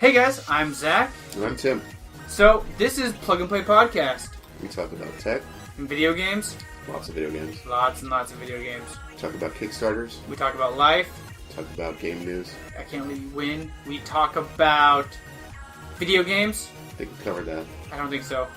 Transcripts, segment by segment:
Hey guys, I'm Zach. And I'm Tim. So, this is Plug and Play Podcast. We talk about tech. And video games. Lots of video games. Lots and lots of video games. We talk about Kickstarters. We talk about life. Talk about game news. I Can't Let You Win. We talk about video games. I think we covered that. I don't think so.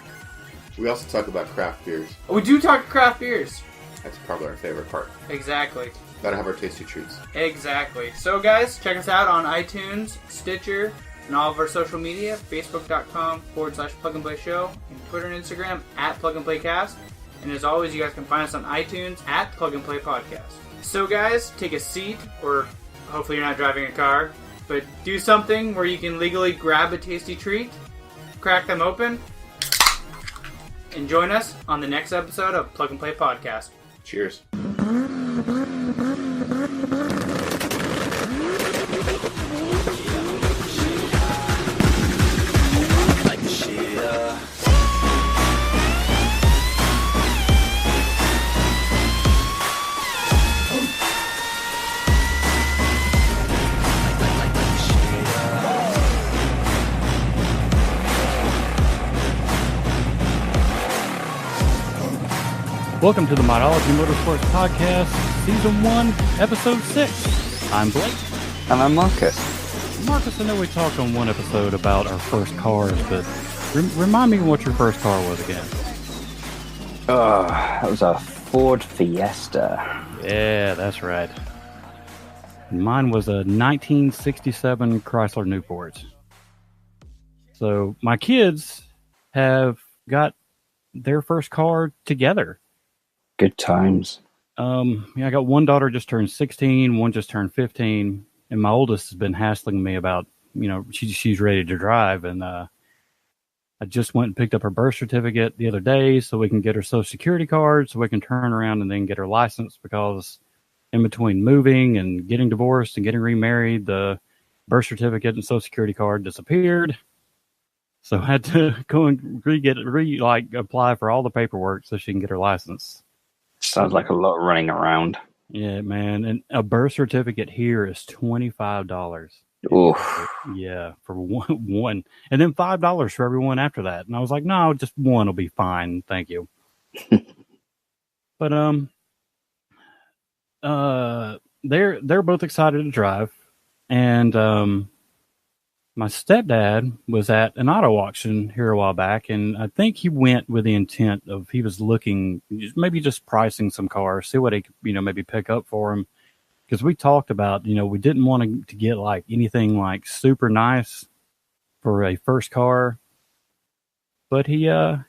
We also talk about craft beers. We do talk craft beers. That's probably our favorite part. Exactly. Gotta have our tasty treats. Exactly. So guys, check us out on iTunes, Stitcher, and all of our social media, facebook.com/Plug and Play Show, and Twitter and Instagram @PlugandPlayCast. And as always, you guys can find us on iTunes @Plug and Play Podcast. So guys, take a seat, or hopefully you're not driving a car, but do something where you can legally grab a tasty treat, crack them open, and join us on the next episode of Plug and Play Podcast. Cheers. Welcome to the Modology Motorsports Podcast, Season 1, Episode 6. I'm Blake. And I'm Marcus. Marcus, I know we talked on one episode about our first cars, but remind me what your first car was again. That was a Ford Fiesta. Yeah, that's right. Mine was a 1967 Chrysler Newport. So my kids have got their first car together. Good times. I got one daughter just turned 16, one just turned 15, and my oldest has been hassling me about, she's ready to drive, and I just went and picked up her birth certificate the other day so we can get her social security card so we can turn around and then get her license, because in between moving and getting divorced and getting remarried, the birth certificate and social security card disappeared. So I had to go and apply for all the paperwork so she can get her license. Sounds like a lot running around. Yeah, man. And a birth certificate here is $25. Oof. Yeah, for one. And then $5 for everyone after that. And I was like, no, just one will be fine. Thank you. But they're both excited to drive. And my stepdad was at an auto auction here a while back, and I think he went with the intent of he was looking, maybe just pricing some cars, see what he could, maybe pick up for him. Because we talked about, we didn't want to get like anything like super nice for a first car. But he got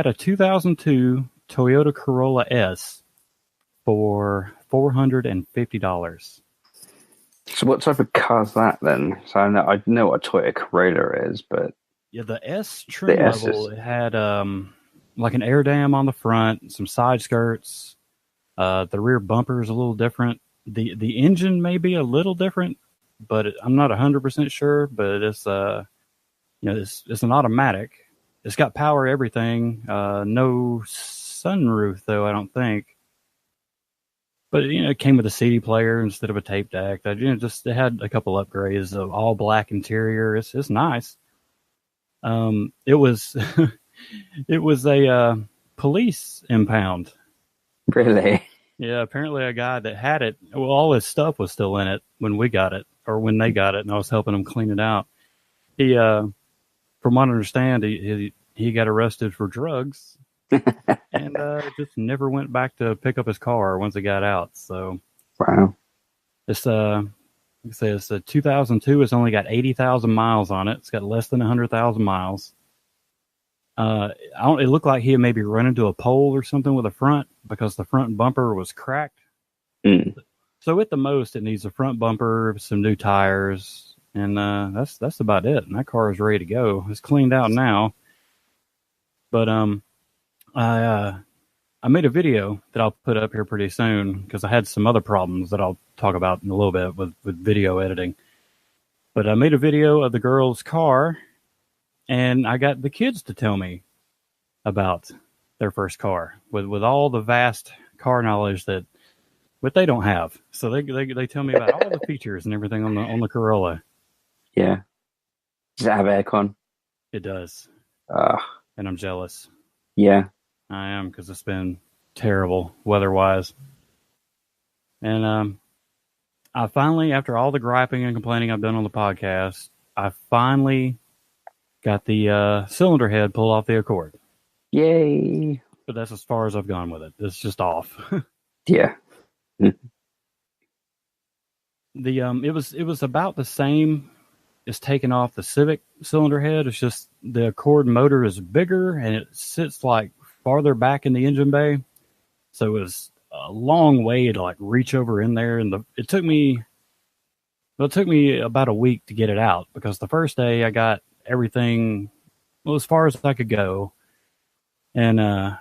a 2002 Toyota Corolla S for $450. So what type of car is that then? So I know what a Toyota Corolla is, but yeah, the S trim level, it had like an air dam on the front, some side skirts. The rear bumper is a little different. The engine may be a little different, but I'm not 100% sure. But it's it's an automatic. It's got power, everything. No sunroof though, I don't think. But, it came with a CD player instead of a tape deck. It had a couple upgrades of all black interior. It's nice. It was it was a police impound. Really? Yeah, apparently a guy that had it, well, all his stuff was still in it when we got it, or when they got it, and I was helping him clean it out. He, from what I understand, he got arrested for drugs. And just never went back to pick up his car once he got out. So wow, it's it's a 2002. It's only got 80,000 miles on it. It's got less than 100,000 miles. It looked like he had maybe run into a pole or something with the front, because the front bumper was cracked. So at the most, it needs a front bumper, some new tires, and that's about it. And that car is ready to go. It's cleaned out now. But I made a video that I'll put up here pretty soon, because I had some other problems that I'll talk about in a little bit with video editing. But I made a video of the girl's car, and I got the kids to tell me about their first car with all the vast car knowledge that but they don't have. So they tell me about all the features and everything on the Corolla. Yeah. Does it have aircon? It does. Ah, And I'm jealous. yeah. I am, because it's been terrible weather-wise. And I finally, after all the griping and complaining I've done on the podcast, I finally got the cylinder head pulled off the Accord. Yay. But that's as far as I've gone with it. It's just off. Yeah. It was about the same as taking off the Civic cylinder head. It's just the Accord motor is bigger and it sits like farther back in the engine bay. So it was a long way to like reach over in there, and it took me about a week to get it out, because the first day I got everything as far as I could go, and I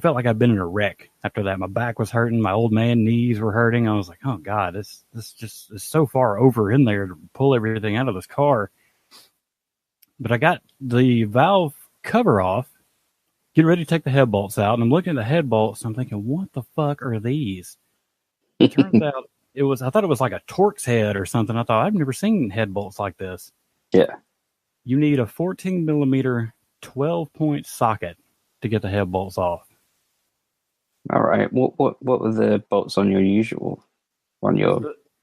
felt like I'd been in a wreck after that. My back was hurting, my old man knees were hurting. I was like, oh God, this just is so far over in there to pull everything out of this car. But I got the valve cover off, getting ready to take the head bolts out, and I'm looking at the head bolts, and I'm thinking, what the fuck are these? It turns out I thought it was like a Torx head or something. I thought, I've never seen head bolts like this. Yeah. You need a 14 millimeter 12-point socket to get the head bolts off. All right. What were the bolts on your normal one?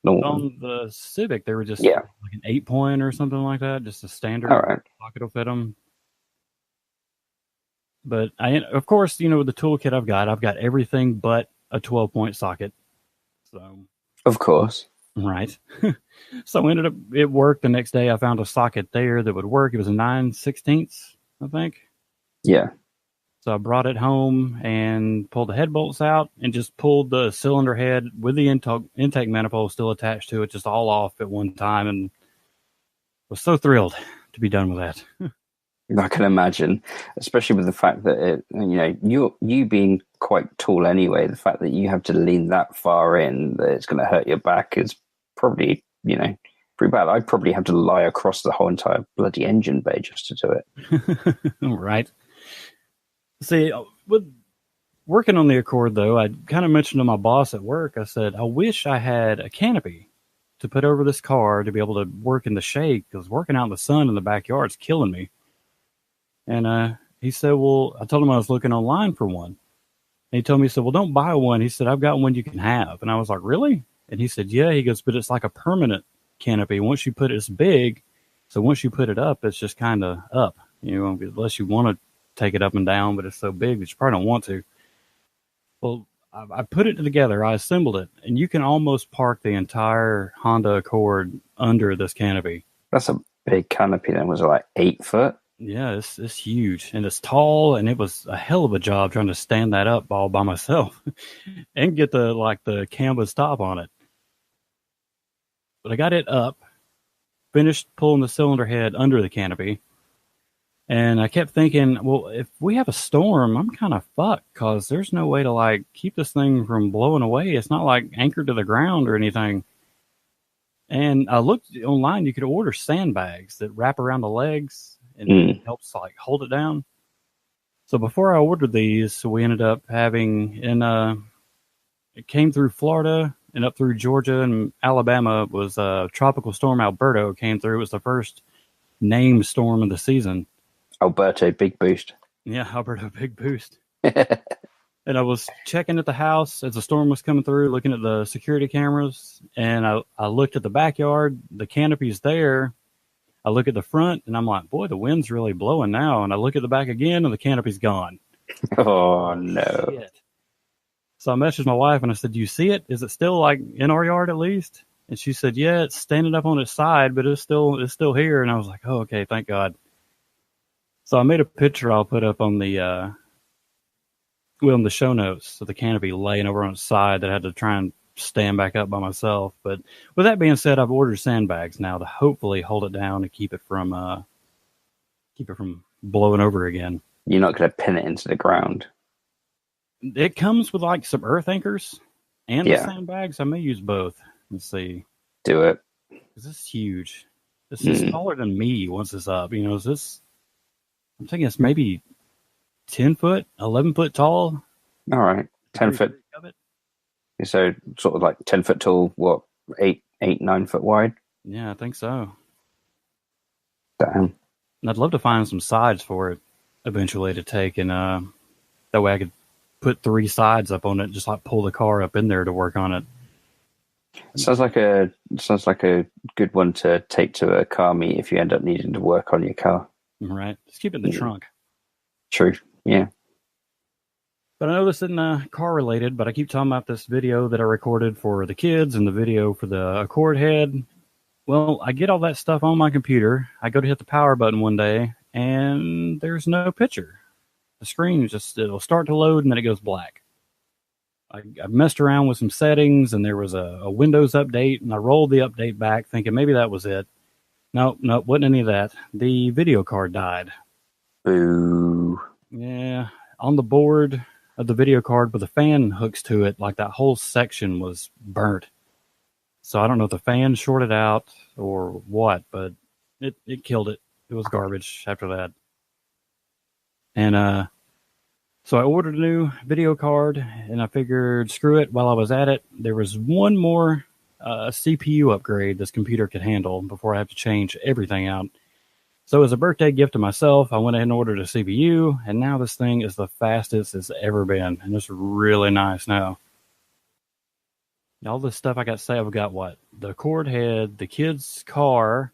On the Civic, they were just like an 8-point or something like that, just a standard All right. socket will fit them. But of course, with the toolkit I've got everything but a 12-point socket. So, of course. Right. So it worked. The next day I found a socket there that would work. It was a 9/16, I think. Yeah. So I brought it home and pulled the head bolts out and just pulled the cylinder head with the intake manifold still attached to it, just all off at one time, and was so thrilled to be done with that. I can imagine, especially with the fact that you being quite tall anyway, the fact that you have to lean that far in that it's going to hurt your back is probably, pretty bad. I'd probably have to lie across the whole entire bloody engine bay just to do it. Right. See, with working on the Accord, though, I kind of mentioned to my boss at work, I said, I wish I had a canopy to put over this car to be able to work in the shade, because working out in the sun in the backyard is killing me. And he said, well, I told him I was looking online for one. And he told me, he said, well, don't buy one. He said, I've got one you can have. And I was like, really? And he said, yeah. He goes, but it's like a permanent canopy. Once you put it's big. So once you put it up, it's just kind of up, unless you want to take it up and down, but it's so big that you probably don't want to. Well, I put it together. I assembled it, and you can almost park the entire Honda Accord under this canopy. That's a big canopy then. Was it like 8 foot? Yeah, it's huge, and it's tall, and it was a hell of a job trying to stand that up all by myself and get the canvas top on it. But I got it up, finished pulling the cylinder head under the canopy, and I kept thinking, well, if we have a storm, I'm kind of fucked, because there's no way to keep this thing from blowing away. It's not anchored to the ground or anything. And I looked online, you could order sandbags that wrap around the legs and it helps hold it down. So before I ordered these, we ended up having it came through Florida and up through Georgia and Alabama. Was Tropical Storm Alberto came through. It was the first named storm of the season. Alberto, big boost. Yeah, Alberto, big boost. And I was checking at the house as the storm was coming through, looking at the security cameras, and I looked at the backyard. The canopy's there. I look at the front, and I'm like, boy, the wind's really blowing now. And I look at the back again, and the canopy's gone. Oh, no. Shit. So I messaged my wife, and I said, do you see it? Is it still in our yard at least? And she said, yeah, it's standing up on its side, but it's still here. And I was like, oh, okay, thank God. So I made a picture I'll put up on the in the show notes of the canopy laying over on its side that I had to try and stand back up by myself. But with that being said, I've ordered sandbags now to hopefully hold it down and keep it from blowing over again. You're not going to pin it into the ground. It comes with some earth anchors and the sandbags. I may use both. Let's see. Do it. Because it's huge. This is taller than me once it's up. Is this? I'm thinking it's maybe 10 foot, 11 foot tall. All right. 10 foot. So sort of 10 foot tall, what, 9 foot wide? Yeah, I think so. Damn. And I'd love to find some sides for it eventually to take, and that way I could put 3 sides up on it, just like pull the car up in there to work on it. Sounds like a good one to take to a car meet if you end up needing to work on your car. Right. Just keep it in the trunk. True. Yeah. But I know this isn't car related, but I keep talking about this video that I recorded for the kids and the video for the Accord head. Well, I get all that stuff on my computer. I go to hit the power button one day, and there's no picture. The screen it'll start to load, and then it goes black. I messed around with some settings, and there was a Windows update, and I rolled the update back, thinking maybe that was it. Nope, wasn't any of that. The video card died. Boo. Yeah, on the board of the video card with the fan hooks to it, like that whole section was burnt. So I don't know if the fan shorted out or what, but it killed it. It was garbage after that. And so I ordered a new video card, and I figured, screw it, while I was at it, there was one more CPU upgrade this computer could handle before I have to change everything out. So as a birthday gift to myself, I went ahead and ordered a CPU, and now this thing is the fastest it's ever been, and it's really nice now. All this stuff I got to say, I've got what? The Accord head, the kid's car.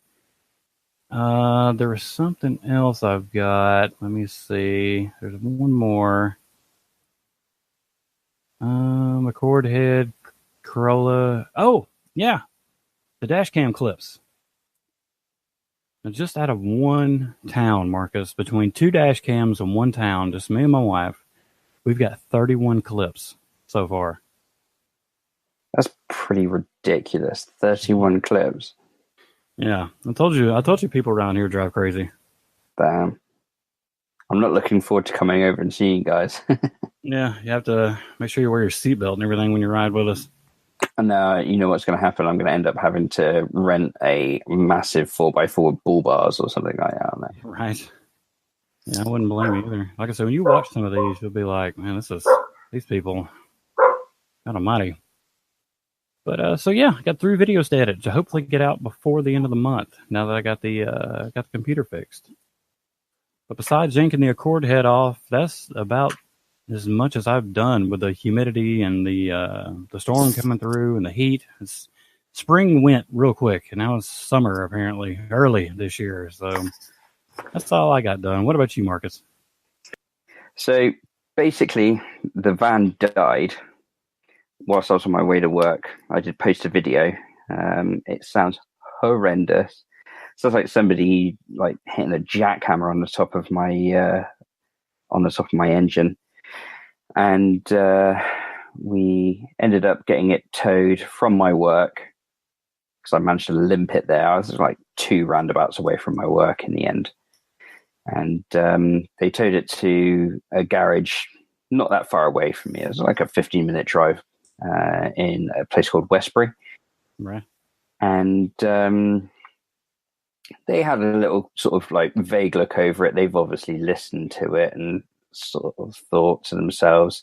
There was something else I've got. Let me see. There's one more. Accord head, Corolla. Oh, yeah. The dash cam clips. Now, just out of one town, Marcus, between 2 dash cams in one town, just me and my wife, we've got 31 clips so far. That's pretty ridiculous. 31 clips. Yeah, I told you people around here drive crazy. Damn. I'm not looking forward to coming over and seeing you guys. Yeah, you have to make sure you wear your seatbelt and everything when you ride with us. And you know what's going to happen? I'm going to end up having to rent a massive 4x4 bull bars or something like that. Right. Yeah, I wouldn't blame you either. Like I said, when you watch some of these, you'll be like, man, these people, God almighty. But so yeah, I got 3 videos to edit to hopefully get out before the end of the month. Now that I got the computer fixed. But besides yanking the Accord head off, that's about as much as I've done with the humidity and the storm coming through and the heat. Spring went real quick, and now it's summer apparently early this year. So that's all I got done. What about you, Marcus? So basically, the van died whilst I was on my way to work. I did post a video. It sounds horrendous. Sounds like somebody like hitting a jackhammer on the top of my engine, and we ended up getting it towed from my work because I managed to limp it there. I was like 2 roundabouts away from my work in the end, and they towed it to a garage not that far away from me. It was like a 15-minute drive in a place called Westbury. Right. And they had a little sort of like vague look over it. They've obviously listened to it and sort of thought to themselves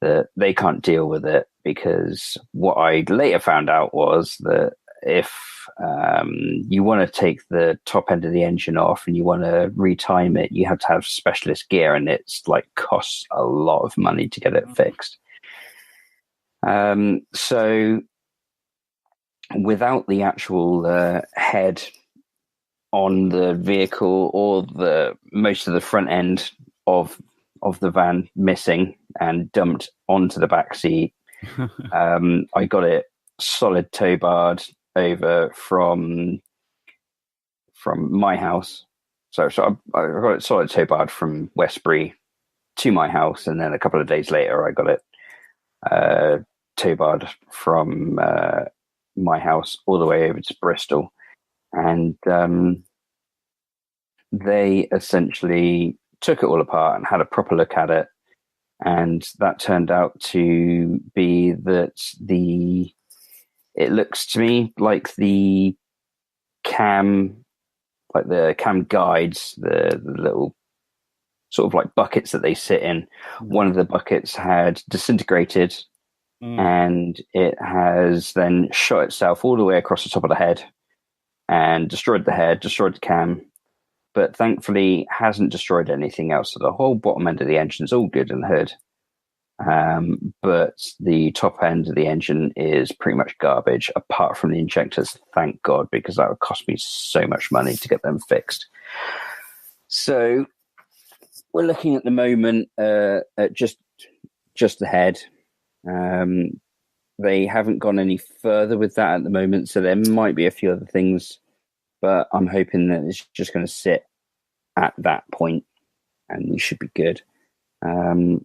that they can't deal with it, because what I later found out was that if you want to take the top end of the engine off and you want to retime it, you have to have specialist gear, and it's like costs a lot of money to get it fixed. So without the actual head on the vehicle, or the most of the front end of the van missing and dumped onto the back seat, I got it solid tow barred over from my house. So I got it solid tow barred from Westbury to my house, and then a couple of days later I got it tow barred from my house all the way over to Bristol. And they essentially took it all apart and had a proper look at it. And that turned out to be that it looks to me like the cam guides, the little sort of like buckets that they sit in. One of the buckets had disintegrated, and it has then shot itself all the way across the top of the head and destroyed the head, destroyed the cam, but thankfully hasn't destroyed anything else. So the whole bottom end of the engine's all good in the hood. But the top end of the engine is pretty much garbage, apart from the injectors, thank God, because that would cost me so much money to get them fixed. So we're looking at the moment at just the head. They haven't gone any further with that at the moment, so there might be a few other things, but I'm hoping that it's just going to sit at that point and we should be good. But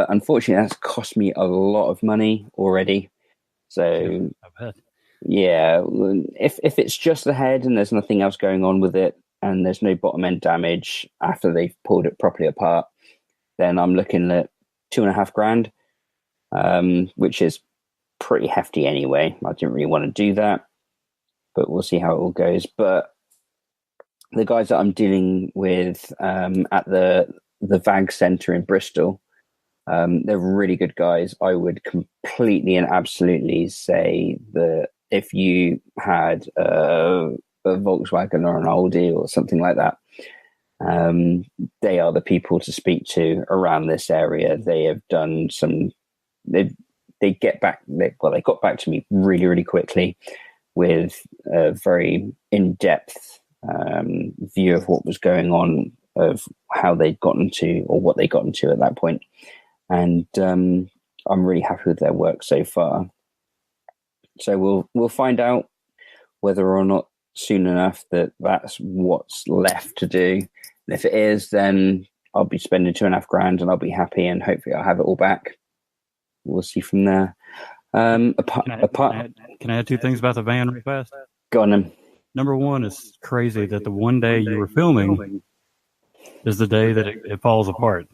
unfortunately, that's cost me a lot of money already. So, yeah, if it's just the head and there's nothing else going on with it and there's no bottom end damage after they've pulled it properly apart, then I'm looking at $2,500, which is pretty hefty anyway. I didn't really want to do that, but we'll see how it all goes. But the guys that I'm dealing with at the VAG Centre in Bristol, they're really good guys. I would completely and absolutely say that if you had a Volkswagen or an Audi or something like that, they are the people to speak to around this area. They have done some. They got back to me really, really quickly with a very in-depth view of what was going on, of how they'd gotten to or what they got into at that point. And I'm really happy with their work so far. So we'll find out whether or not soon enough that that's what's left to do. And if it is, then I'll be spending $2,500 and I'll be happy, and hopefully I'll have it all back. We'll see from there. Can I add two things about the van real fast? Go on then. Number one, it's crazy that the one day you were filming is the day that it falls apart.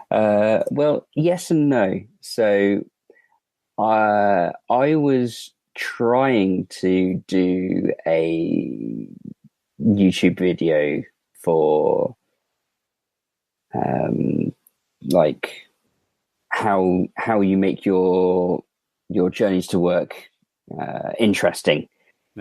Well, yes and no. So I was trying to do a YouTube video for like how you make your journeys to work interesting.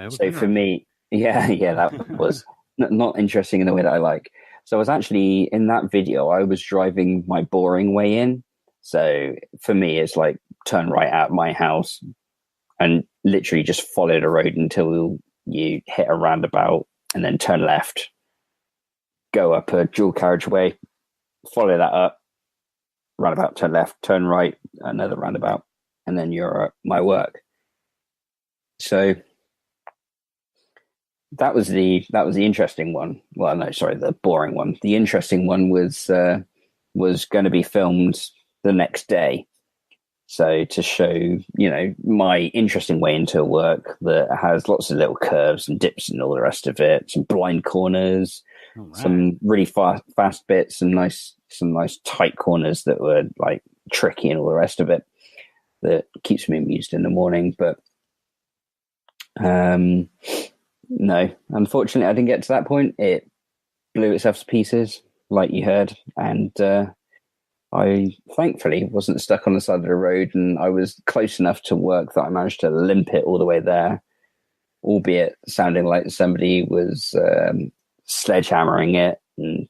So for me, yeah, that was not interesting in the way that I like. So I was actually, in that video, I was driving my boring way in. So for me, it's like turn right out of my house and literally just follow the road until you hit a roundabout and then turn left, go up a dual carriageway, follow that up, roundabout, turn left, turn right, another roundabout, and then you're at my work. So that was the interesting one. Well, no, sorry, the boring one. The interesting one was going to be filmed the next day. So to show, my interesting way into work that has lots of little curves and dips and all the rest of it, some blind corners, some really fast bits, and some nice tight corners that were like tricky and all the rest of it. That keeps me amused in the morning, but no, unfortunately, I didn't get to that point. It blew itself to pieces, like you heard, and I thankfully wasn't stuck on the side of the road, and I was close enough to work that I managed to limp it all the way there, albeit sounding like somebody was sledgehammering it, and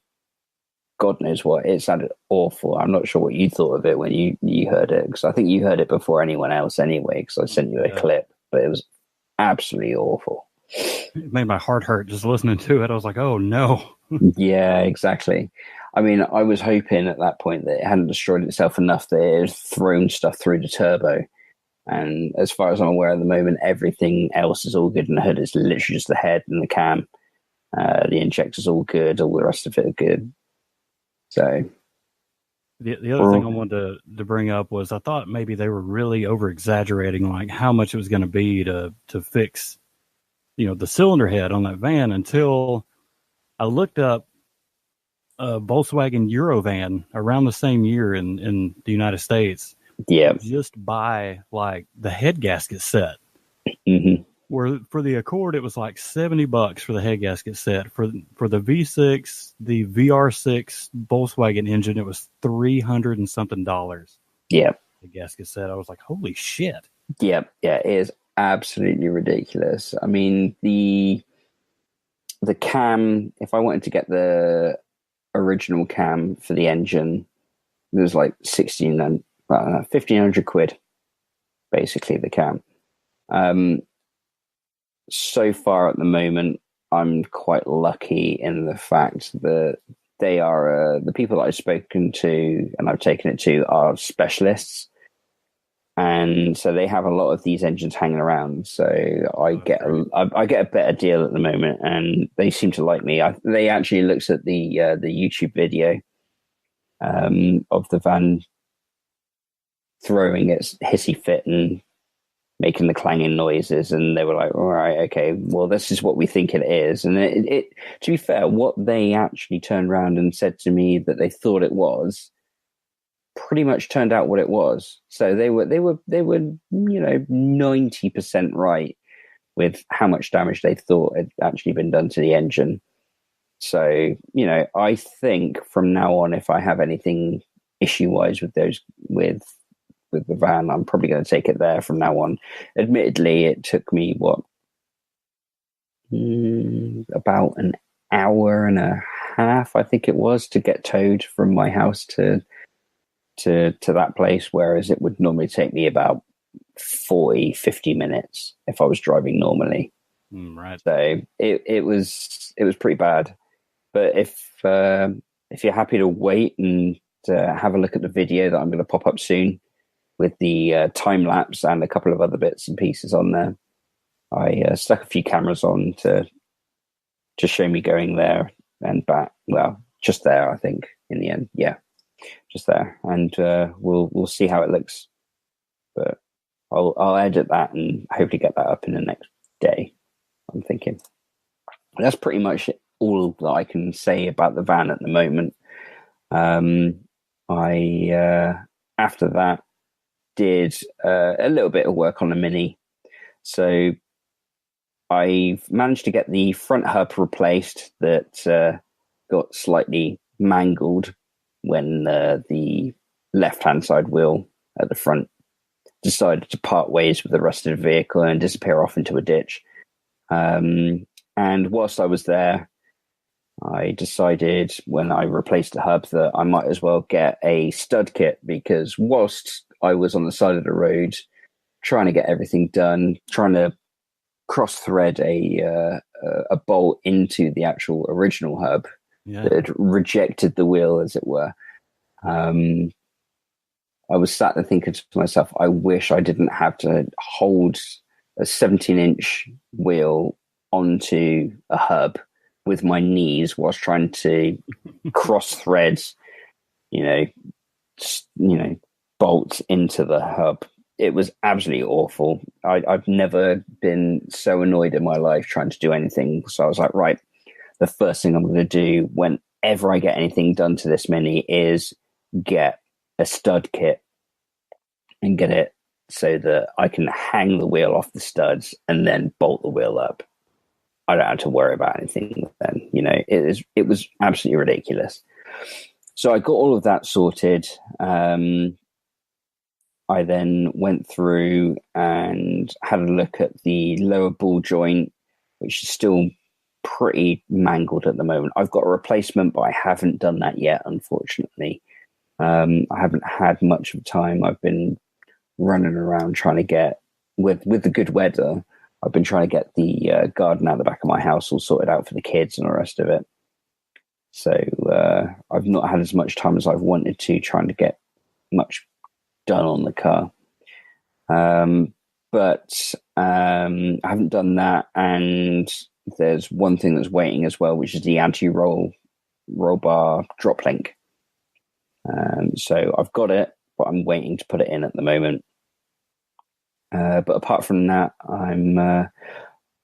God knows what. It sounded awful. I'm not sure what you thought of it when you heard it, because I think you heard it before anyone else anyway, because I sent you a clip, but it was absolutely awful. It made my heart hurt just listening to it. I was like, oh no. Yeah, exactly. I mean, I was hoping at that point that it hadn't destroyed itself enough that it had thrown stuff through the turbo. And as far as I'm aware at the moment, everything else is all good in the hood. It's literally just the head and the cam. The injector's all good. All the rest of it are good. So the other thing I wanted to bring up was I thought maybe they were really over exaggerating like how much it was going to be to fix, the cylinder head on that van, until I looked up a Volkswagen Eurovan around the same year in the United States. Yeah. Just buy like the head gasket set. Mm-hmm. Where for the Accord it was like $70 for the head gasket set. For the V6, the VR6 Volkswagen engine, it was $300 and something. Yeah. The gasket set. I was like, holy shit. Yeah, it is absolutely ridiculous. I mean, the cam, if I wanted to get the original cam for the engine, it was like 1,500 quid, basically, the cam. So far at the moment, I'm quite lucky in the fact that they are the people that I've spoken to and I've taken it to are specialists, and so they have a lot of these engines hanging around. So I get a better deal at the moment, and they seem to like me. They actually looked at the YouTube video of the van throwing its hissy fit and making the clanging noises, and they were like, all right, okay, well, this is what we think it is. And it to be fair, what they actually turned around and said to me that they thought it was pretty much turned out what it was. So they were 90% right with how much damage they thought had actually been done to the engine. So, I think from now on, if I have anything issue-wise with the van, I'm probably going to take it there from now on. Admittedly, it took me about an hour and a half, I think it was, to get towed from my house to that place, whereas it would normally take me about 40-50 minutes if I was driving normally. Right. So it was pretty bad. But if you're happy to wait and have a look at the video that I'm going to pop up soon, with the time lapse and a couple of other bits and pieces on there, I stuck a few cameras on to show me going there and back. Well, just there, I think, in the end. Yeah, just there, and we'll see how it looks. But I'll edit that and hopefully get that up in the next day, I'm thinking. That's pretty much all that I can say about the van at the moment. After that, did a little bit of work on the Mini. So I've managed to get the front hub replaced that got slightly mangled when the left-hand side wheel at the front decided to part ways with the rest of the vehicle and disappear off into a ditch. And whilst I was there, I decided when I replaced the hub that I might as well get a stud kit, because whilst I was on the side of the road trying to get everything done, trying to cross-thread a bolt into the actual original hub that had rejected the wheel, as it were. I was sat there thinking to myself, I wish I didn't have to hold a 17-inch wheel onto a hub with my knees whilst trying to cross-thread, bolts into the hub. It was absolutely awful. I've never been so annoyed in my life trying to do anything. So I was like, right, the first thing I'm going to do whenever I get anything done to this Mini is get a stud kit and get it so that I can hang the wheel off the studs and then bolt the wheel up. I don't have to worry about anything then. It was absolutely ridiculous. So I got all of that sorted. I then went through and had a look at the lower ball joint, which is still pretty mangled at the moment. I've got a replacement, but I haven't done that yet, unfortunately. I haven't had much of time. I've been running around trying to get, with the good weather, I've been trying to get the garden out the back of my house all sorted out for the kids and the rest of it. So I've not had as much time as I've wanted to trying to get much done on the car. But I haven't done that, and there's one thing that's waiting as well, which is the anti-roll bar drop link. So I've got it, but I'm waiting to put it in at the moment. But apart from that, I'm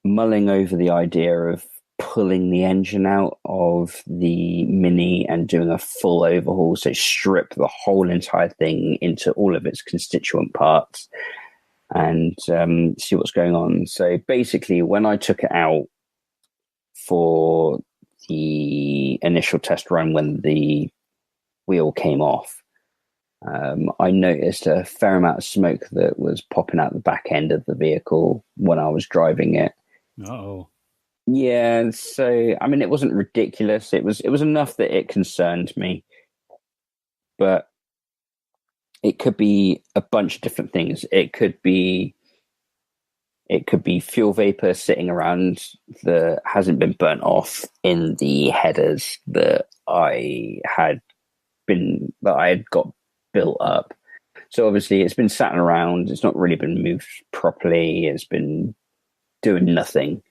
mulling over the idea of pulling the engine out of the Mini and doing a full overhaul. So strip the whole entire thing into all of its constituent parts and see what's going on. So basically, when I took it out for the initial test run, when the wheel came off, I noticed a fair amount of smoke that was popping out the back end of the vehicle when I was driving it. Uh-oh. Yeah, so I mean, it wasn't ridiculous. It was enough that it concerned me, but it could be a bunch of different things. It could be fuel vapor sitting around that hasn't been burnt off in the headers that I had got built up. So obviously it's been sat around. It's not really been moved properly. It's been doing nothing.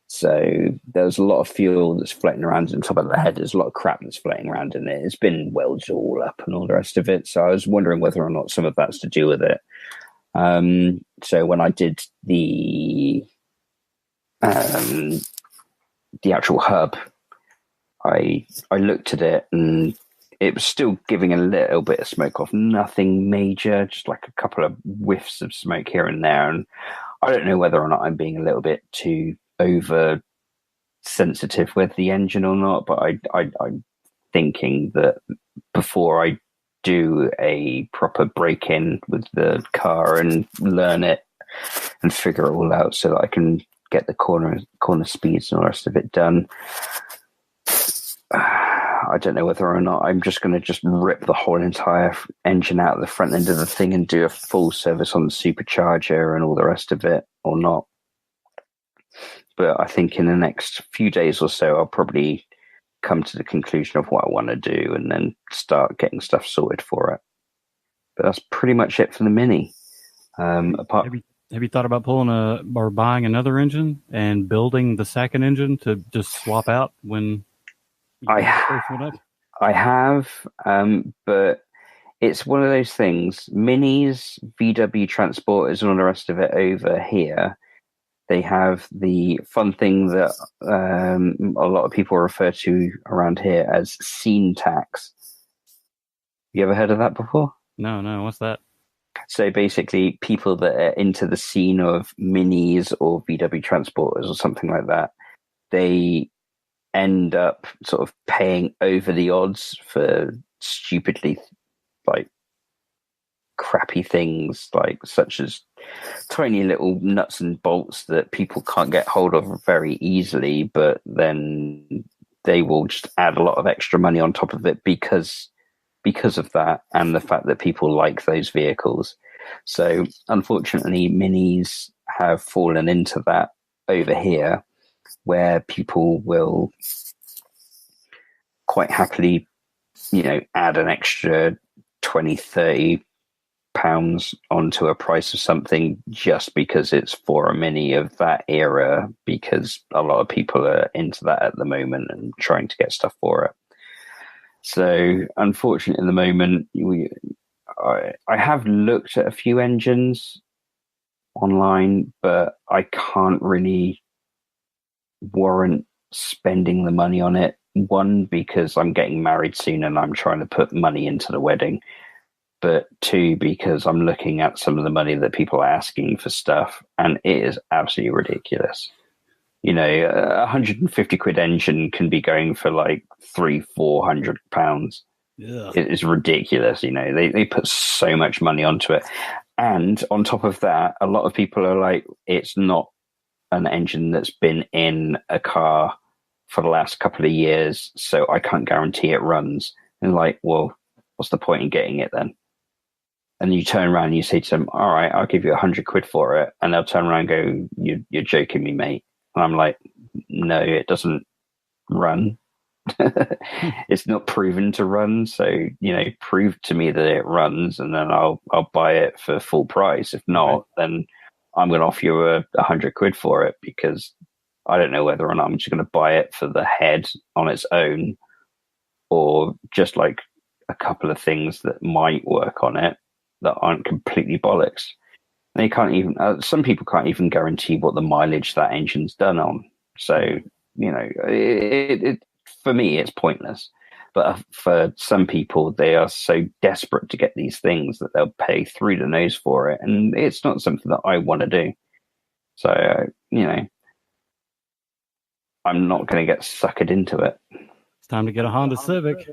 So there's a lot of fuel that's floating around on top of the head. There's a lot of crap that's floating around in it. It's been welded all up and all the rest of it. So I was wondering whether or not some of that's to do with it. So when I did the actual hub, I looked at it and it was still giving a little bit of smoke off. Nothing major, just like a couple of whiffs of smoke here and there. And I don't know whether or not I'm being a little bit too over sensitive with the engine or not, but I'm thinking that before I do a proper break-in with the car and learn it and figure it all out so that I can get the corner speeds and all the rest of it done, I don't know whether or not I'm just going to rip the whole entire engine out of the front end of the thing and do a full service on the supercharger and all the rest of it or not. But I think in the next few days or so, I'll probably come to the conclusion of what I want to do and then start getting stuff sorted for it. But that's pretty much it for the Mini. Have you thought about or buying another engine and building the second engine to just swap out when I have, but it's one of those things. Minis, VW transporters, and all the rest of it over here, they have the fun thing that a lot of people refer to around here as scene tax. You ever heard of that before? No. What's that? So basically, people that are into the scene of minis or VW transporters or something like that, they end up sort of paying over the odds for stupidly like crappy things, like such as tiny little nuts and bolts that people can't get hold of very easily, but then they will just add a lot of extra money on top of it because of that and the fact that people like those vehicles. So unfortunately, minis have fallen into that over here, where people will quite happily, add an extra 20, 30 pounds onto a price of something just because it's for a Mini of that era, because a lot of people are into that at the moment and trying to get stuff for it. So unfortunately, at the moment, I have looked at a few engines online, but I can't really warrant spending the money on it. One, because I'm getting married soon and I'm trying to put money into the wedding. But two, because I'm looking at some of the money that people are asking for stuff, and it is absolutely ridiculous. A 150 quid engine can be going for like £300-400. Yeah. It is ridiculous. They put so much money onto it. And on top of that, a lot of people are like, it's not an engine that's been in a car for the last couple of years, so I can't guarantee it runs. And like, well, what's the point in getting it then? And you turn around and you say to them, all right, I'll give you 100 quid for it. And they'll turn around and go, you're joking me, mate. And I'm like, no, it doesn't run. It's not proven to run. So, prove to me that it runs and then I'll buy it for full price. If not, then I'm going to offer you 100 quid for it, because I don't know whether or not I'm just going to buy it for the head on its own, or just like a couple of things that might work on it that aren't completely bollocks. They can't even, some people can't even guarantee what the mileage that engine's done on. So, for me, it's pointless. But for some people, they are so desperate to get these things that they'll pay through the nose for it. And it's not something that I want to do. So, I'm not going to get suckered into it. It's time to get a Honda Civic.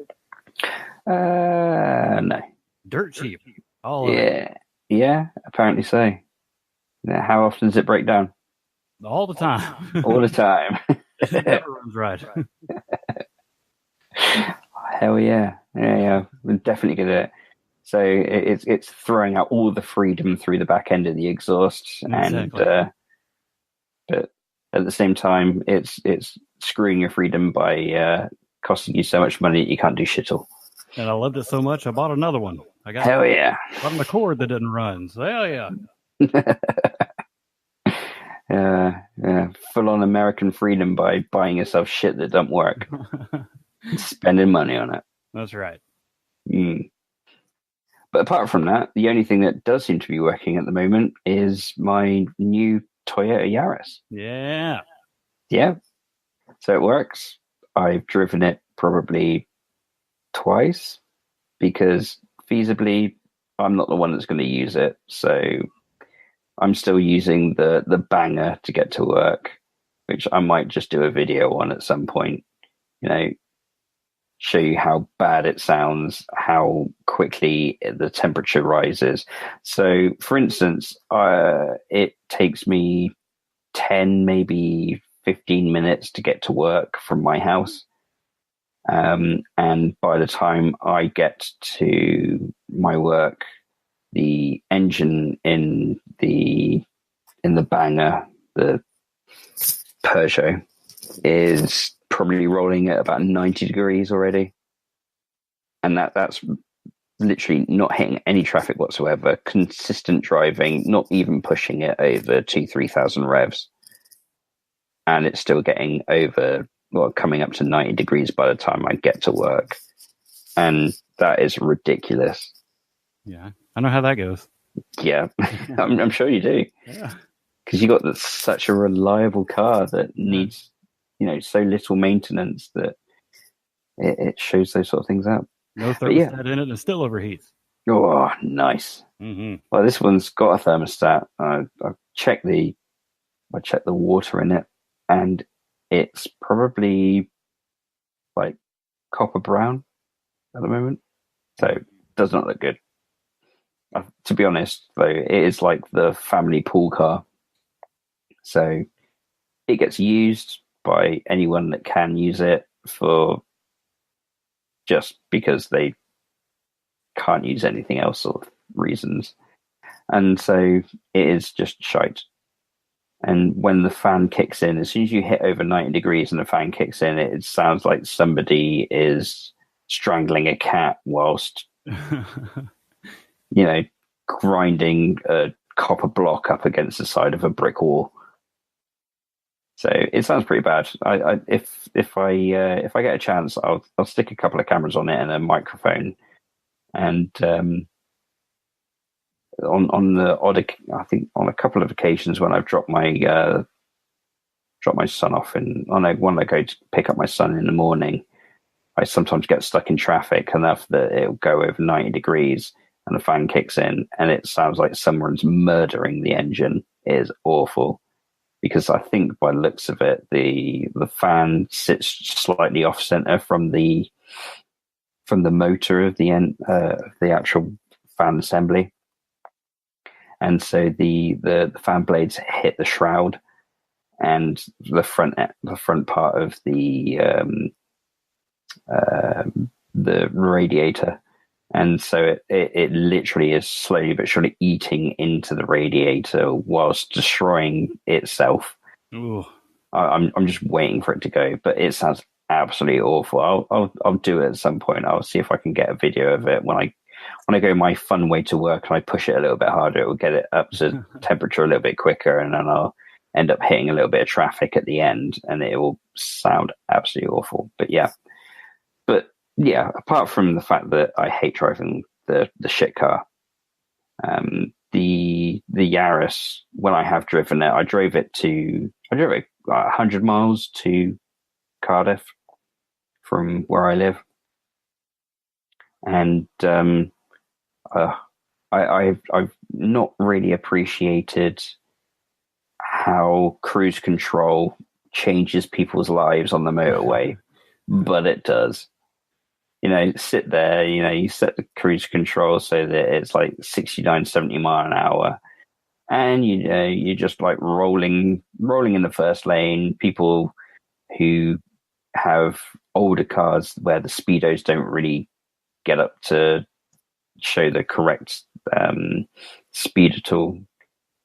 No. Dirt cheap. All of it. Yeah, apparently so. How often does it break down? All the time. All the time. It never runs right. Hell yeah. Yeah. We're definitely good at it. So it's throwing out all the freedom through the back end of the exhaust, Exactly. but at the same time, it's screwing your freedom by costing you so much money that you can't do shit all. And I loved it so much, I bought another one. I got Hell yeah. on the cord that didn't run. So hell yeah. Full on American freedom by buying yourself shit that don't work. Spending money on it. That's right. But apart from that, the only thing that does seem to be working at the moment is my new Toyota Yaris. Yeah. Yeah. So it works. I've driven it probably twice because feasibly I'm not the one that's going to use it. So I'm still using the banger to get to work, which I might just do a video on at some point, show you how bad it sounds, how quickly the temperature rises. So for instance, it takes me 10, maybe 15 minutes to get to work from my house. And by the time I get to my work, the engine in the banger, the Peugeot, is probably rolling at about 90 degrees already. And that's literally not hitting any traffic whatsoever. Consistent driving, not even pushing it over 3,000 revs. And it's still getting coming up to 90 degrees by the time I get to work. And that is ridiculous. Yeah, I know how that goes. Yeah, I'm sure you do. Yeah. Because you got such a reliable car that needs, so little maintenance that it shows those sort of things out. No thermostat in it and it still overheats. Oh, nice. Mm-hmm. Well, this one's got a thermostat. I checked the water in it, and it's probably like copper brown at the moment. So it does not look good. To be honest, though, it is like the family pool car. So it gets used by anyone that can use it for just because they can't use anything else sort of reasons. And so it is just shite. And when the fan kicks in, as soon as you hit over 90 degrees and the fan kicks in, it sounds like somebody is strangling a cat whilst, grinding a copper block up against the side of a brick wall. So it sounds pretty bad. If I get a chance, I'll stick a couple of cameras on it and a microphone, and on the odd, I think on a couple of occasions when I've dropped my son off, and when I go to pick up my son in the morning, I sometimes get stuck in traffic enough that it'll go over 90 degrees and the fan kicks in, and it sounds like someone's murdering the engine. It is awful. Because I think by the looks of it, the fan sits slightly off center from the motor of the actual fan assembly, and so the fan blades hit the shroud and the front part of the radiator, and so it literally is slowly but surely eating into the radiator whilst destroying itself. Ooh. I'm just waiting for it to go, but it sounds absolutely awful. I'll do it at some point. I'll see if I can get a video of it when I go my fun way to work and I push it a little bit harder. It will get it up to temperature a little bit quicker, and then I'll end up hitting a little bit of traffic at the end, and it will sound absolutely awful. But yeah, apart from the fact that I hate driving the shit car, the Yaris, when I have driven it, I drove it 100 miles to Cardiff from where I live, and I've not really appreciated how cruise control changes people's lives on the motorway, but it does. Sit there, you set the cruise control so that it's like 69, 70 mile an hour. And, you're just like rolling in the first lane, people who have older cars where the speedos don't really get up to show the correct speed at all.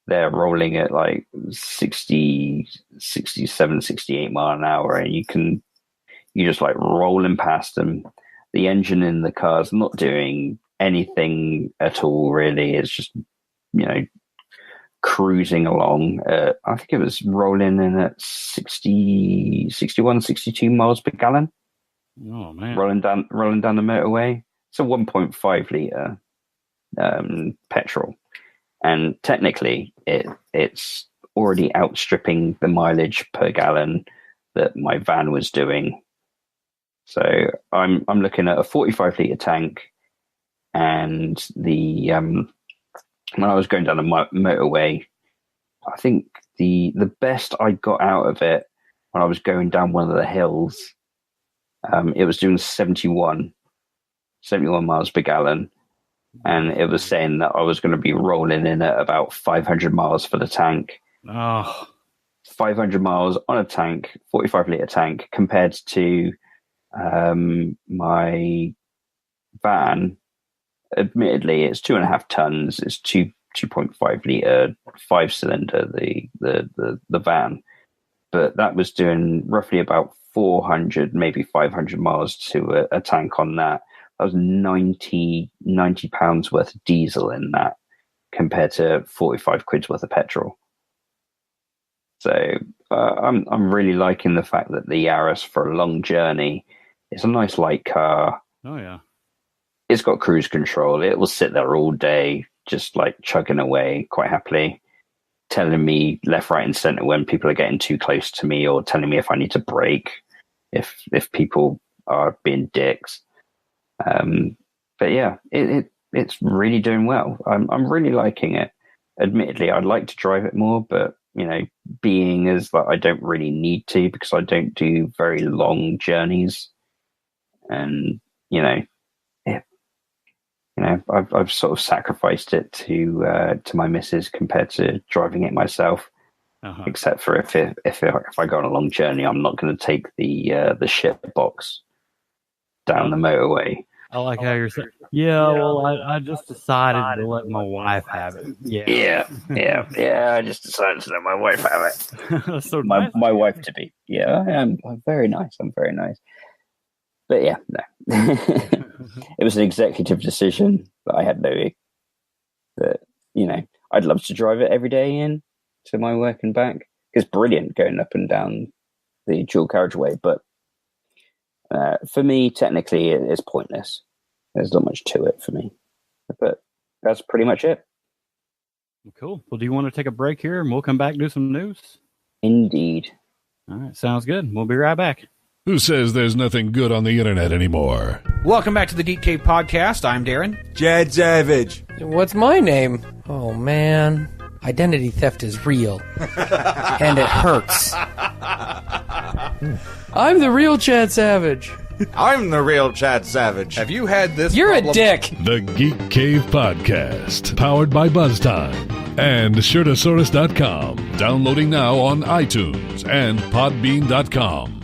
They're rolling at like 60, 67, 68 mile an hour, and you just like rolling past them. The engine in the car's not doing anything at all, really. It's just, cruising along. I think it was rolling in at 60, 61, 62 miles per gallon. Oh, man. Rolling down the motorway. It's a 1.5 litre petrol. And technically, it's already outstripping the mileage per gallon that my van was doing. So I'm looking at a 45 litre tank, and the when I was going down the motorway, I think the best I got out of it when I was going down one of the hills, it was doing 71 miles per gallon. And it was saying that I was going to be rolling in at about 500 miles for the tank. Oh. 500 miles on a tank, 45 litre tank, compared to my van. Admittedly, it's 2.5 tons. It's 2.5 litre 5-cylinder, the van. But that was doing roughly about 400, maybe 500 miles to a tank on that. That was 90 pounds worth of diesel in that, compared to 45 quid's worth of petrol. So I'm really liking the fact that the Yaris, for a long journey, it's a nice light car. Oh yeah, it's got cruise control. It will sit there all day, just like chugging away quite happily, telling me left, right, and centre when people are getting too close to me, or telling me if I need to brake, if people are being dicks. But yeah, it's really doing well. I'm really liking it. Admittedly, I'd like to drive it more, but being as that I don't really need to, because I don't do very long journeys, and I've sort of sacrificed it to my missus compared to driving it myself. Uh-huh. Except for if I go on a long journey, I'm not going to take the shit box down the motorway. I like how you're saying. Yeah, well, I just decided to let my wife have it. Yeah. I just decided to let my wife have it. That's so my nice. my wife to be. Yeah, I'm very nice. I'm very nice. But yeah, no. It was an executive decision that I had no. That I'd love to drive it every day in to my work and back. It's brilliant going up and down the dual carriageway, but for me, technically, it is pointless. There's not much to it for me, but that's pretty much it. Cool. Well, do you want to take a break here, and we'll come back and do some news? Indeed. All right, sounds good. We'll be right back. Who says there's nothing good on the internet anymore? Welcome back to the Geek Cave Podcast. I'm Darren. Jed Savage. What's my name? Oh, man. Identity theft is real. And it hurts. I'm the real Chad Savage. I'm the real Chad Savage. Have you had this You're problem? a dick. The Geek Cave Podcast, powered by BuzzTime and Shirtosaurus.com. Downloading now on iTunes and Podbean.com.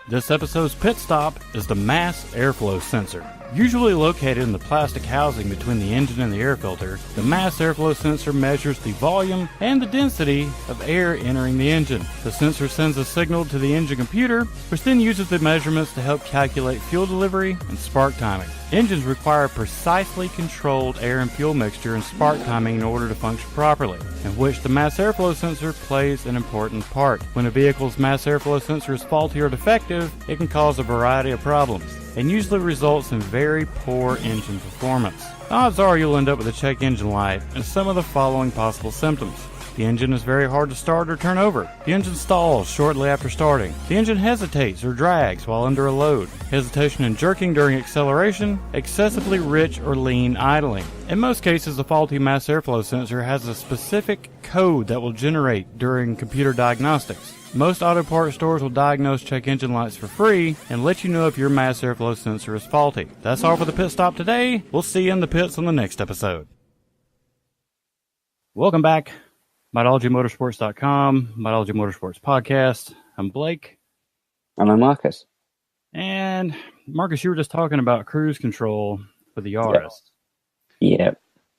This episode's pit stop is the mass airflow sensor. Usually located in the plastic housing between the engine and the air filter, the mass airflow sensor measures the volume and the density of air entering the engine. The sensor sends a signal to the engine computer, which then uses the measurements to help calculate fuel delivery and spark timing. Engines require precisely controlled air and fuel mixture and spark timing in order to function properly, in which the mass airflow sensor plays an important part. When a vehicle's mass airflow sensor is faulty or defective, it can cause a variety of problems, and usually results in very poor engine performance. Odds are you'll end up with a check engine light and some of the following possible symptoms. The engine is very hard to start or turn over. The engine stalls shortly after starting. The engine hesitates or drags while under a load. Hesitation and jerking during acceleration. Excessively rich or lean idling. In most cases, the faulty mass airflow sensor has a specific code that will generate during computer diagnostics. Most auto parts stores will diagnose check engine lights for free and let you know if your mass airflow sensor is faulty. That's all for the pit stop today. We'll see you in the pits on the next episode. Welcome back. MyDologyMotorsports.com, MyDology Motorsports Podcast. I'm Blake. And I'm Marcus. And Marcus, you were just talking about cruise control for the Yaris. Yeah.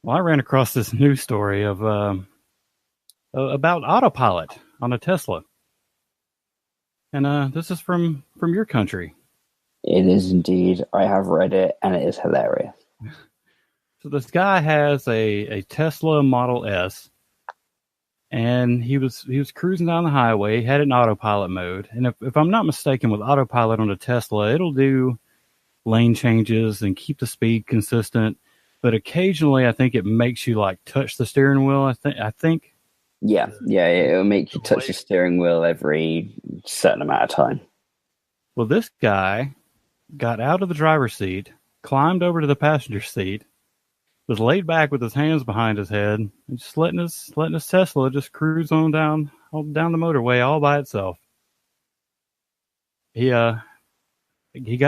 Well, I ran across this news story of about autopilot on a Tesla. And this is from your country. It is indeed. I have read it, and it is hilarious. So this guy has a Tesla Model S, and he was cruising down the highway, had it in autopilot mode. And if I'm not mistaken, with autopilot on a Tesla, it'll do lane changes and keep the speed consistent. But occasionally, I think it makes you like touch the steering wheel. I think. Yeah, it'll make you touch the steering wheel every certain amount of time. Well, this guy got out of the driver's seat, climbed over to the passenger seat, was laid back with his hands behind his head, and just letting his Tesla just cruise on down the motorway all by itself. He got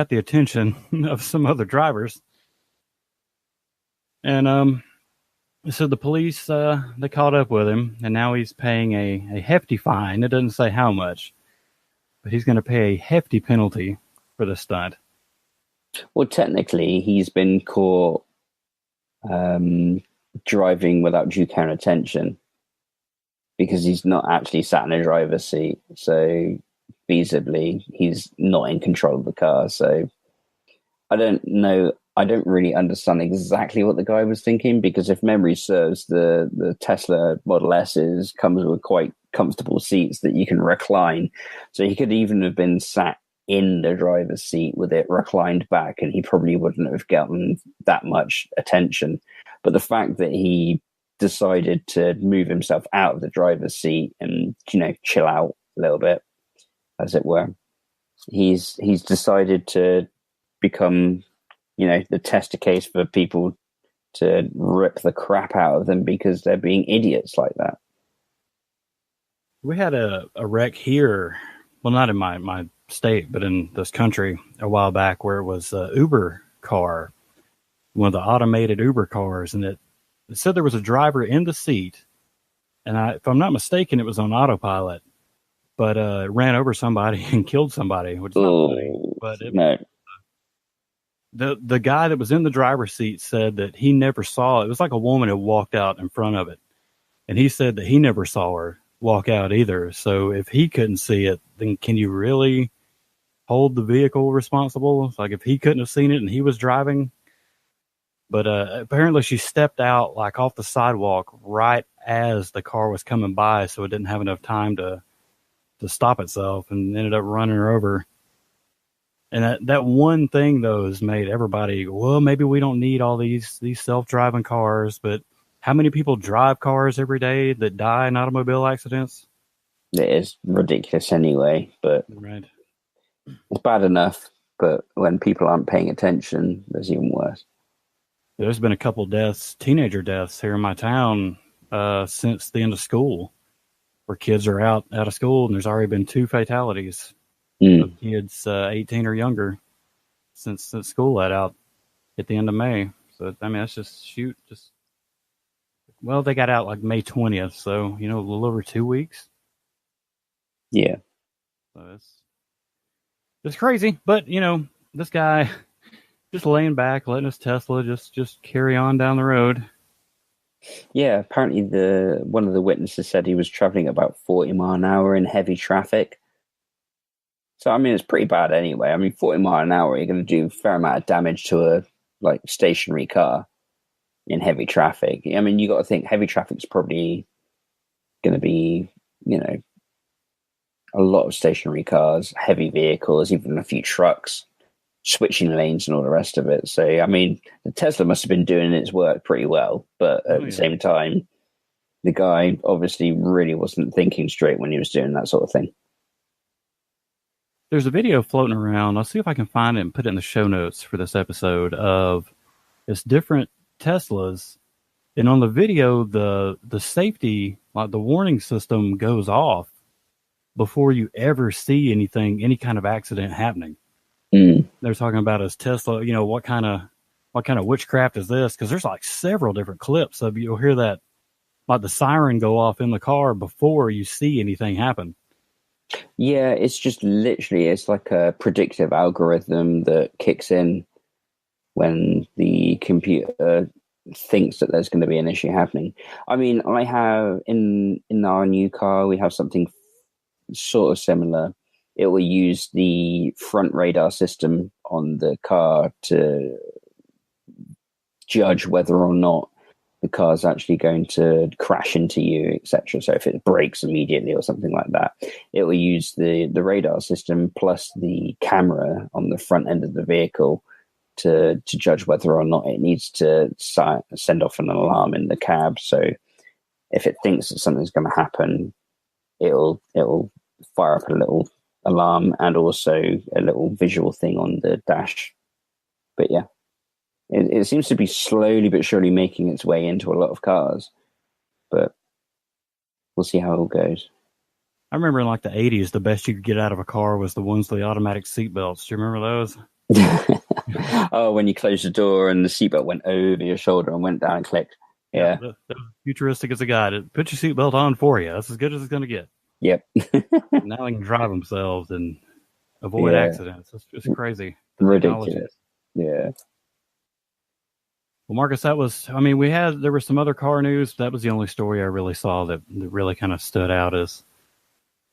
the attention of some other drivers, and so the police they caught up with him, and now he's paying a hefty fine. It doesn't say how much, but he's going to pay a hefty penalty for the stunt. Well, technically, he's been caught driving without due care and attention because he's not actually sat in a driver's seat. So, feasibly, he's not in control of the car. So, I don't know. I don't really understand exactly what the guy was thinking, because if memory serves, the Tesla Model S comes with quite comfortable seats that you can recline. So he could even have been sat in the driver's seat with it reclined back, and he probably wouldn't have gotten that much attention. But the fact that he decided to move himself out of the driver's seat and, chill out a little bit, as it were, he's decided to become, the tester case for people to rip the crap out of them because they're being idiots like that. We had a wreck here, well, not in my state, but in this country a while back, where it was an Uber car, one of the automated Uber cars, and it said there was a driver in the seat, and if I'm not mistaken, it was on autopilot, but it ran over somebody and killed somebody, which is not funny. But no. The guy that was in the driver's seat said that he never saw it. It was like a woman who walked out in front of it, and he said that he never saw her walk out either. So if he couldn't see it, then can you really hold the vehicle responsible? Like if he couldn't have seen it and he was driving. But apparently she stepped out like off the sidewalk right as the car was coming by, so it didn't have enough time to stop itself, and ended up running her over. And that one thing, though, has made everybody, well, maybe we don't need all these self-driving cars, but how many people drive cars every day that die in automobile accidents? It is ridiculous anyway, but right. It's bad enough, but when people aren't paying attention, there's even worse. There's been a couple deaths, teenager deaths here in my town since the end of school, where kids are out of school, and there's already been 2 fatalities of kids 18 or younger since school let out at the end of May. So, I mean, that's just well, they got out like May 20th, so, a little over 2 weeks. Yeah. So it's crazy, but, this guy just laying back, letting his Tesla just carry on down the road. Yeah, apparently one of the witnesses said he was traveling at about 40 mile an hour in heavy traffic. So, I mean, it's pretty bad anyway. I mean, 40 mile an hour, you're going to do a fair amount of damage to a stationary car in heavy traffic. I mean, you got to think heavy traffic's probably going to be, a lot of stationary cars, heavy vehicles, even a few trucks, switching lanes and all the rest of it. So, I mean, the Tesla must have been doing its work pretty well, but at the same time, the guy obviously really wasn't thinking straight when he was doing that sort of thing. There's a video floating around. I'll see if I can find it and put it in the show notes for this episode of it's different Teslas. And on the video, the safety, like the warning system goes off before you ever see any kind of accident happening. They're talking about his Tesla, what kind of witchcraft is this? Because there's like several different clips of you'll hear that, like the siren go off in the car before you see anything happen. Yeah, it's just literally, it's like a predictive algorithm that kicks in when the computer thinks that there's going to be an issue happening. I mean, I have in our new car, we have something sort of similar. It will use the front radar system on the car to judge whether or not the car's actually going to crash into you, etc. So if it brakes immediately or something like that, it will use the radar system plus the camera on the front end of the vehicle to judge whether or not it needs to send off an alarm in the cab. So if it thinks that something's going to happen, it'll fire up a little alarm and also a little visual thing on the dash. But yeah, it seems to be slowly but surely making its way into a lot of cars. But we'll see how it all goes. I remember in like the 80s, the best you could get out of a car was the ones with the automatic seatbelts. Do you remember those? Oh, when you closed the door and the seatbelt went over your shoulder and went down and clicked. Yeah. That was futuristic as a guy. To put your seatbelt on for you. That's as good as it's going to get. Yep. Now they can drive themselves and avoid accidents. It's crazy. Ridiculous. Yeah. Well, Marcus, there was some other car news. That was the only story I really saw that really kind of stood out as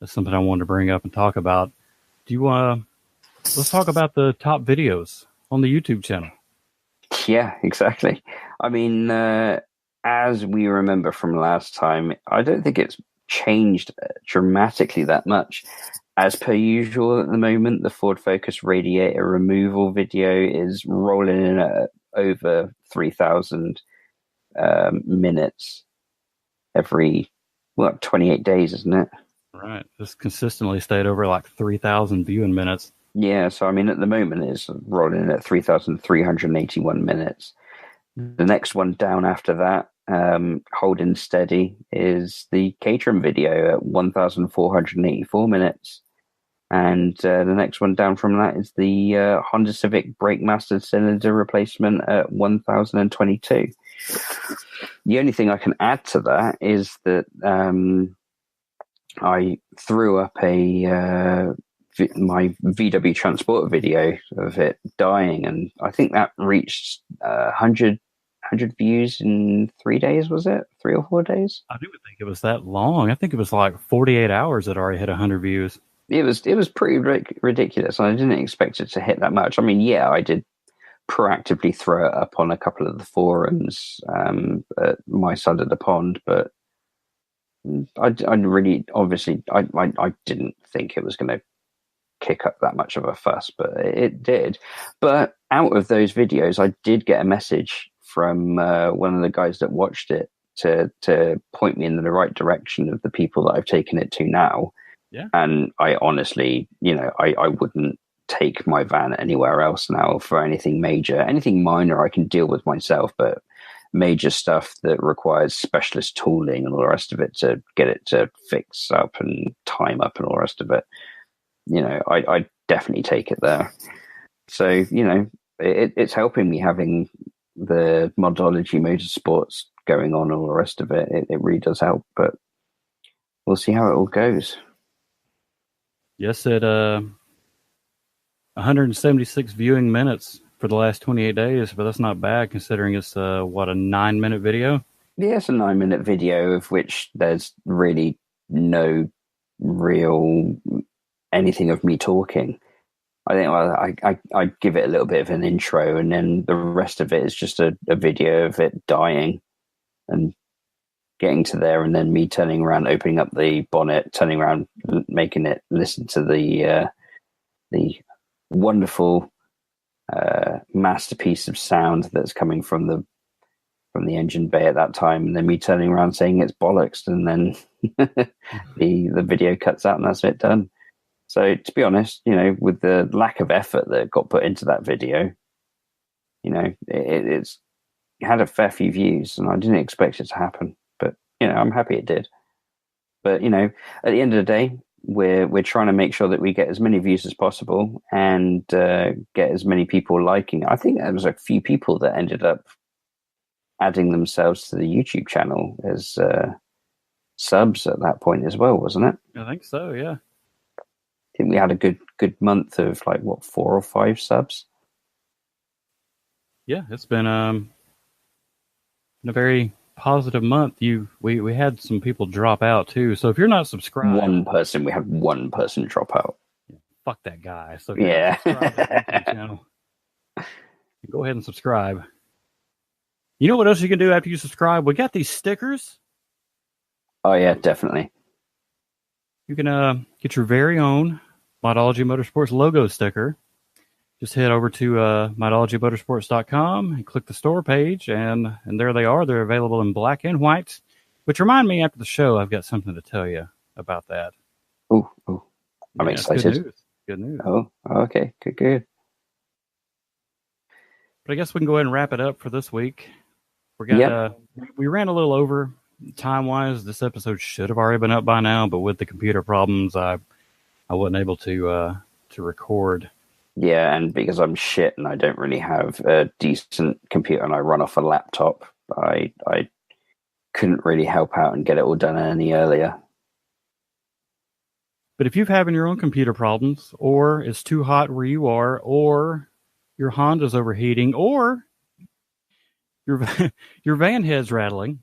something I wanted to bring up and talk about. Do you let's talk about the top videos on the YouTube channel. Yeah, exactly. I mean, as we remember from last time, I don't think it's changed dramatically that much. As per usual at the moment, the Ford Focus radiator removal video is rolling in at over 3,000 minutes every 28 days, isn't it? Right. Just consistently stayed over like 3,000 viewing minutes. Yeah, so I mean, at the moment it's rolling in at 3,381 minutes. The next one down after that, holding steady, is the Caterham video at 1,484 minutes. And the next one down from that is the Honda Civic brake master cylinder replacement at 1,022. The only thing I can add to that is that I threw up my VW Transporter video of it dying, and I think that reached 100 views in 3 days, was it? 3 or 4 days? I didn't think it was that long. I think it was like 48 hours that already hit 100 views. It was pretty ridiculous. I didn't expect it to hit that much. I mean, yeah, I did proactively throw it up on a couple of the forums at my side of the pond, but I really, obviously, I didn't think it was going to kick up that much of a fuss, but it did. But out of those videos, I did get a message from one of the guys that watched it to point me in the right direction of the people that I've taken it to now. Yeah. And I honestly, I wouldn't take my van anywhere else now for anything major. Anything minor I can deal with myself, but major stuff that requires specialist tooling and all the rest of it to get it to fix up and time up and all the rest of it, I definitely take it there. So, it's helping me having the Modology Motorsports going on and all the rest of it. It really does help, but we'll see how it all goes. Yes, at 176 viewing minutes for the last 28 days, but that's not bad considering it's a 9-minute video? Yeah, it's a 9-minute video of which there's really no real anything of me talking. I think I give it a little bit of an intro, and then the rest of it is just a video of it dying and getting to there, and then me turning around, opening up the bonnet, turning around, making it listen to the wonderful masterpiece of sound that's coming from the engine bay at that time, and then me turning around saying it's bollocks, and then the video cuts out, and that's it, done. So to be honest, with the lack of effort that got put into that video, it had a fair few views, and I didn't expect it to happen. But I'm happy it did. But at the end of the day, we're trying to make sure that we get as many views as possible and get as many people liking it. I think there was a few people that ended up adding themselves to the YouTube channel as subs at that point as well, wasn't it? I think so, yeah. think we had a good month of 4 or 5 subs. Yeah, it's been a very positive month. We had some people drop out too. So if you're not subscribed, we had one person drop out. Fuck that guy. So if you're not subscribed to the YouTube channel, go ahead and subscribe. You know what else you can do after you subscribe? We got these stickers. Oh yeah, definitely. You can get your very own Modology Motorsports logo sticker. Just head over to modologymotorsports.com and click the store page, and there they are. They're available in black and white. Which remind me, after the show, I've got something to tell you about that. Oh, I'm excited. Good news. Oh, okay, good. But I guess we can go ahead and wrap it up for this week. We ran a little over time-wise. This episode should have already been up by now, but with the computer problems, I wasn't able to record. Yeah, and because I'm shit and I don't really have a decent computer and I run off a laptop, I couldn't really help out and get it all done any earlier. But if you're having your own computer problems, or it's too hot where you are, or your Honda's overheating, or your van head's rattling.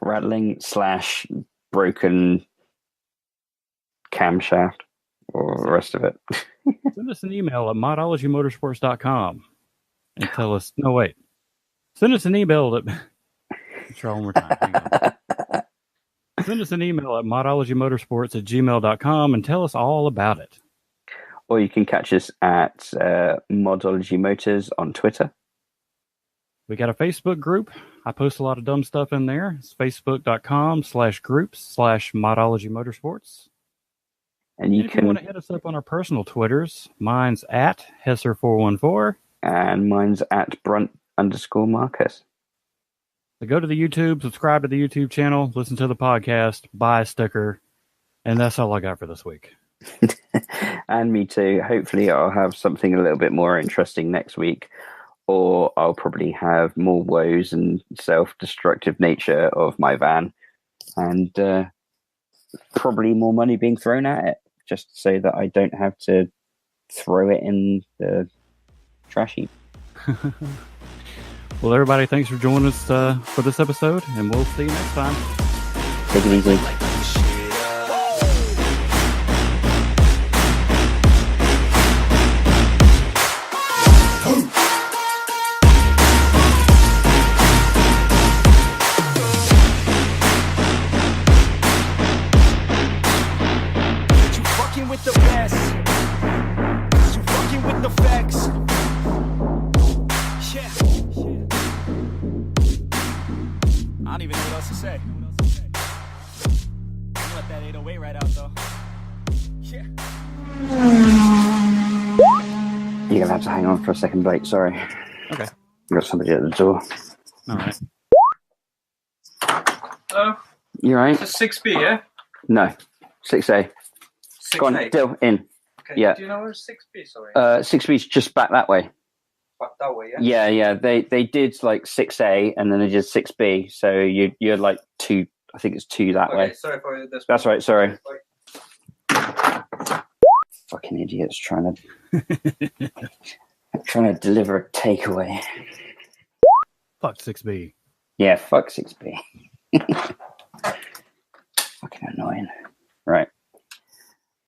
Rattling / broken camshaft or the rest of it. Send us an email at modologymotorsports.com and tell us, no, wait. Send us an email at, let's try one more time. Hang on. Send us an email at modologymotorsports@gmail.com and tell us all about it. Or you can catch us at Modology Motors on Twitter. We got a Facebook group. I post a lot of dumb stuff in there. It's facebook.com/groups/Modology Motorsports. And you if you want to hit us up on our personal Twitters, mine's at Hesser414. And mine's at Brunt_Marcus. So go to the YouTube, subscribe to the YouTube channel, listen to the podcast, buy a sticker, and that's all I got for this week. And me too. Hopefully I'll have something a little bit more interesting next week, or I'll probably have more woes and self-destructive nature of my van, and probably more money being thrown at it, just so that I don't have to throw it in the trash heap. Well, everybody, thanks for joining us for this episode, and we'll see you next time. Take it easy. With the best, you fucking with the facts. Yeah. I don't even know what else to say. I'll let that 808 right out though. Yeah. You're gonna have to hang on for a second, Blake. Sorry. Okay. I've got somebody at the door. All right. Hello? You right? It's 6B, yeah? No. 6A. 6A. Go on, Dill, in. Okay. Yeah. Do you know where 6B is? 6B's just back that way. Back that way, yeah? Yeah. They did 6A and then they did 6B. So you're 2. I think it's 2 that way. Sorry for this. That's right. Sorry. Fucking idiots trying to deliver a takeaway. Fuck 6B. Yeah. Fuck 6B. Fucking annoying. Right.